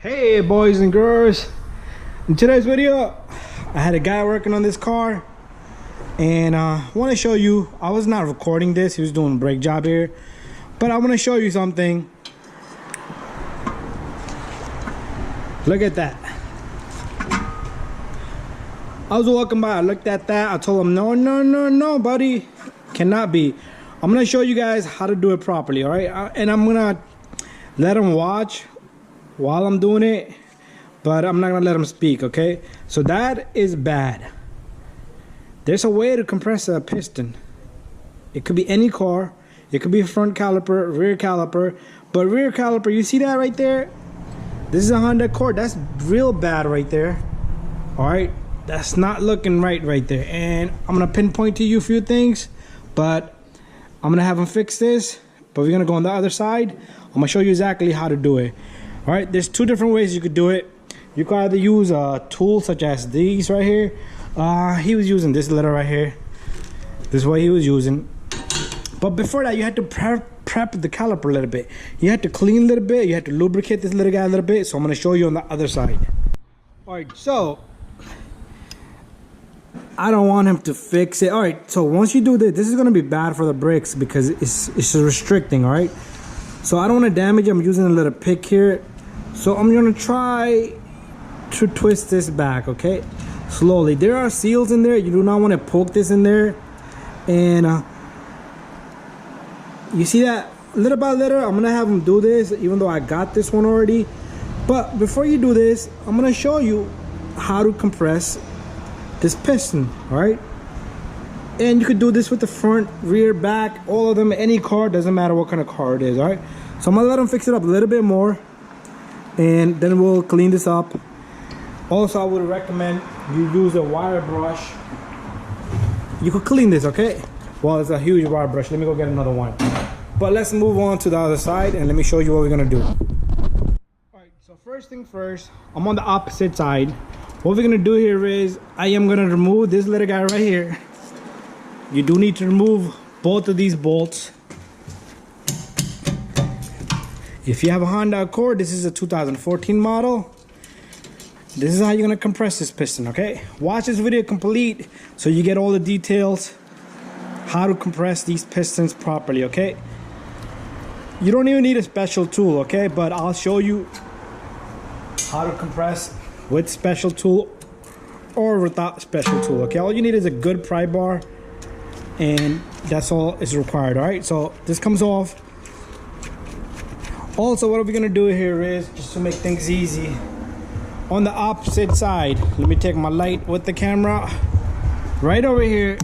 Hey boys and girls, in today's video I had a guy working on this car and I want to show you. I was not recording this, he was doing a brake job here, but I want to show you something. Look at that. I was walking by, I looked at that, I told him no buddy, cannot be. I'm gonna show you guys how to do it properly, all right? And I'm gonna let him watch while I'm doing it, but I'm not gonna let him speak, okay? So that is bad. There's a way to compress a piston. It could be any car, it could be a front caliper, rear caliper, but rear caliper, you see that right there? This is a Honda Accord. That's real bad right there. All right, that's not looking right there. And I'm gonna pinpoint to you a few things, but I'm gonna have him fix this, but we're gonna go on the other side. I'm gonna show you exactly how to do it. All right, there's two different ways you could do it. You could either use a tool such as these right here. He was using this letter right here. This is what he was using. But before that, you had to prep the caliper a little bit. You had to clean a little bit. You had to lubricate this little guy a little bit. So I'm gonna show you on the other side. All right, so I don't want him to fix it. All right, so once you do this is gonna be bad for the brakes because it's restricting, all right? So I don't want to damage it. I'm using a little pick here. So I'm gonna try to twist this back, okay? Slowly. There are seals in there. You do not want to poke this in there. And you see that? Little by little, I'm gonna have him do this, even though I got this one already. But before you do this, I'm gonna show you how to compress this piston, all right? And you could do this with the front, rear, back, all of them, any car, doesn't matter what kind of car it is, all right? So I'm gonna let him fix it up a little bit more, and then we'll clean this up. Also, I would recommend you use a wire brush. You could clean this, okay? Well, it's a huge wire brush. Let me go get another one. But let's move on to the other side, and let me show you what we're gonna do. All right, so first thing first, I'm on the opposite side. What we're gonna do here is, I am gonna remove this little guy right here. You do need to remove both of these bolts. If you have a Honda Accord, this is a 2014 model. This is how you're gonna compress this piston, okay? Watch this video complete so you get all the details, how to compress these pistons properly, okay? You don't even need a special tool, okay? But I'll show you how to compress with special tool or without special tool, okay? All you need is a good pry bar, and that's all is required. All right, so this comes off. Also, what we're gonna do here is, just to make things easy, on the opposite side, let me take my light with the camera. Right over here,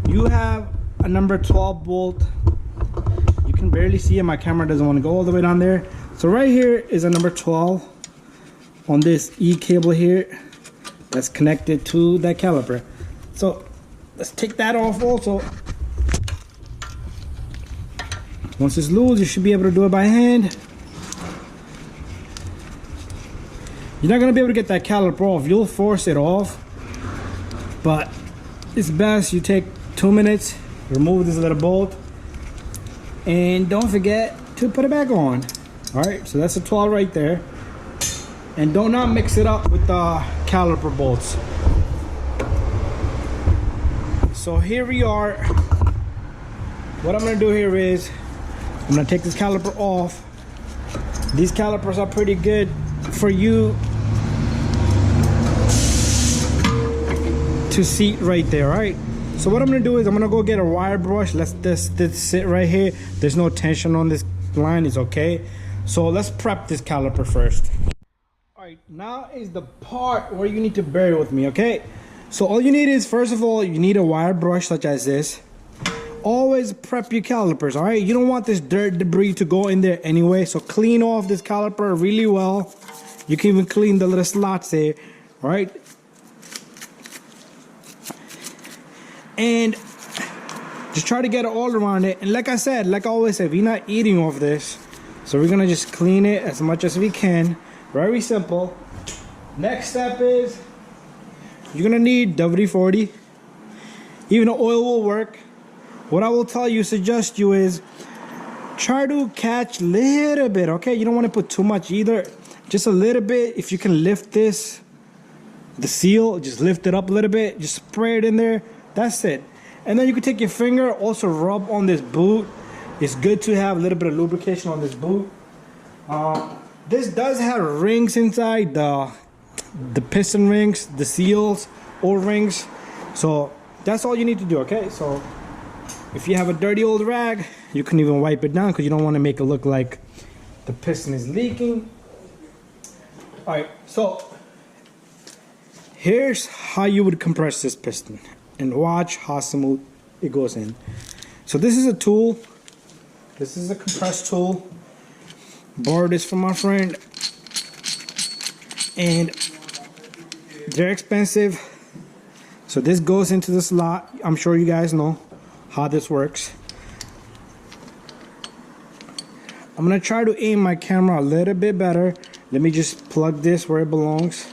you have a number 12 bolt. You can barely see it, my camera doesn't want to go all the way down there. So right here is a number 12 on this E cable here that's connected to that caliper. So let's take that off also. Once it's loose, you should be able to do it by hand. You're not gonna be able to get that caliper off. You'll force it off, but it's best you take 2 minutes, remove this little bolt, and don't forget to put it back on. All right, so that's a 12 right there. And do not mix it up with the caliper bolts. So here we are. What I'm gonna do here is, I'm gonna take this caliper off. These calipers are pretty good for you to seat right there, right? So what I'm gonna do is, I'm gonna go get a wire brush. Let's this sit right here. There's no tension on this line, it's okay. So let's prep this caliper first. All right, now is the part where you need to bear with me, okay? So all you need is, first of all, you need a wire brush such as this. Always prep your calipers, all right? You don't want this dirt debris to go in there anyway, so clean off this caliper really well. You can even clean the little slots there, all right? And just try to get it all around it. And like I said, like I always say, we're not eating off this, so we're gonna just clean it as much as we can. Very simple. Next step is, you're gonna need WD-40. Even the oil will work. What I will tell you, suggest you is, try to catch a little bit, okay? You don't want to put too much either. Just a little bit. If you can lift this, the seal, just lift it up a little bit. Just spray it in there. That's it. And then you can take your finger, also rub on this boot. It's good to have a little bit of lubrication on this boot. This does have rings inside, the piston rings, the seals, O-rings. So that's all you need to do, okay? So if you have a dirty old rag, you can even wipe it down because you don't want to make it look like the piston is leaking. All right, so here's how you would compress this piston, and watch how smooth it goes in. So this is a tool. This is a compress tool. Borrowed this from my friend, and they're expensive. So this goes into the slot. I'm sure you guys know how this works. I'm gonna try to aim my camera a little bit better. Let me just plug this where it belongs.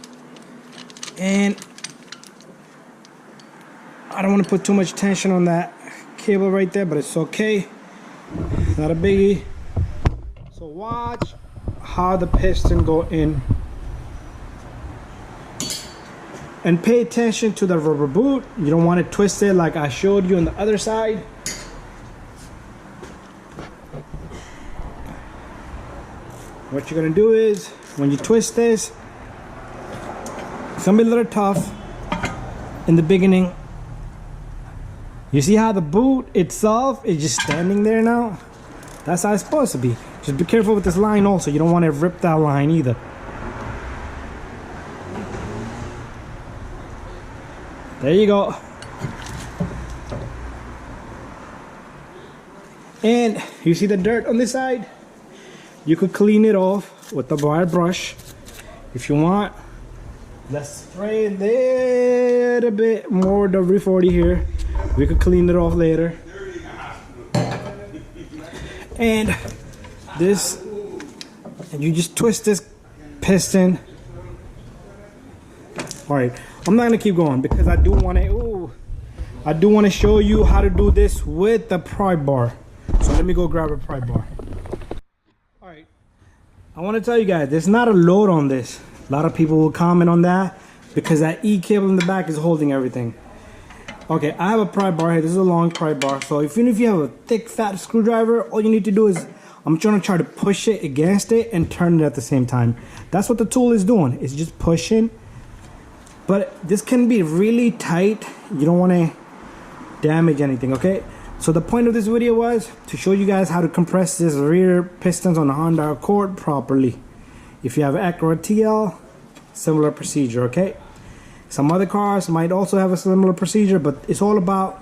And I don't want to put too much tension on that cable right there, but it's okay. Not a biggie. So watch how the piston go in. And pay attention to the rubber boot. You don't want to twist it like I showed you on the other side. What you're gonna do is, when you twist this, it's gonna be a little tough in the beginning. You see how the boot itself is just standing there now? That's how it's supposed to be. Just be careful with this line also. You don't want to rip that line either. There you go. And you see the dirt on this side? You could clean it off with the wire brush if you want. Let's spray a little bit more W40 here. We could clean it off later. And this, and you just twist this piston. All right, I'm not gonna keep going because I do want to show you how to do this with the pry bar. So let me go grab a pry bar. All right, I want to tell you guys, there's not a load on this. A lot of people will comment on that because that E cable in the back is holding everything. Okay, I have a pry bar here. This is a long pry bar. So even if you have a thick, fat screwdriver, all you need to do is, I'm trying to push it against it and turn it at the same time. That's what the tool is doing. It's just pushing. But this can be really tight. You don't want to damage anything, okay? So the point of this video was to show you guys how to compress this rear pistons on the Honda Accord properly. If you have Acura TL, similar procedure, okay? Some other cars might also have a similar procedure, but it's all about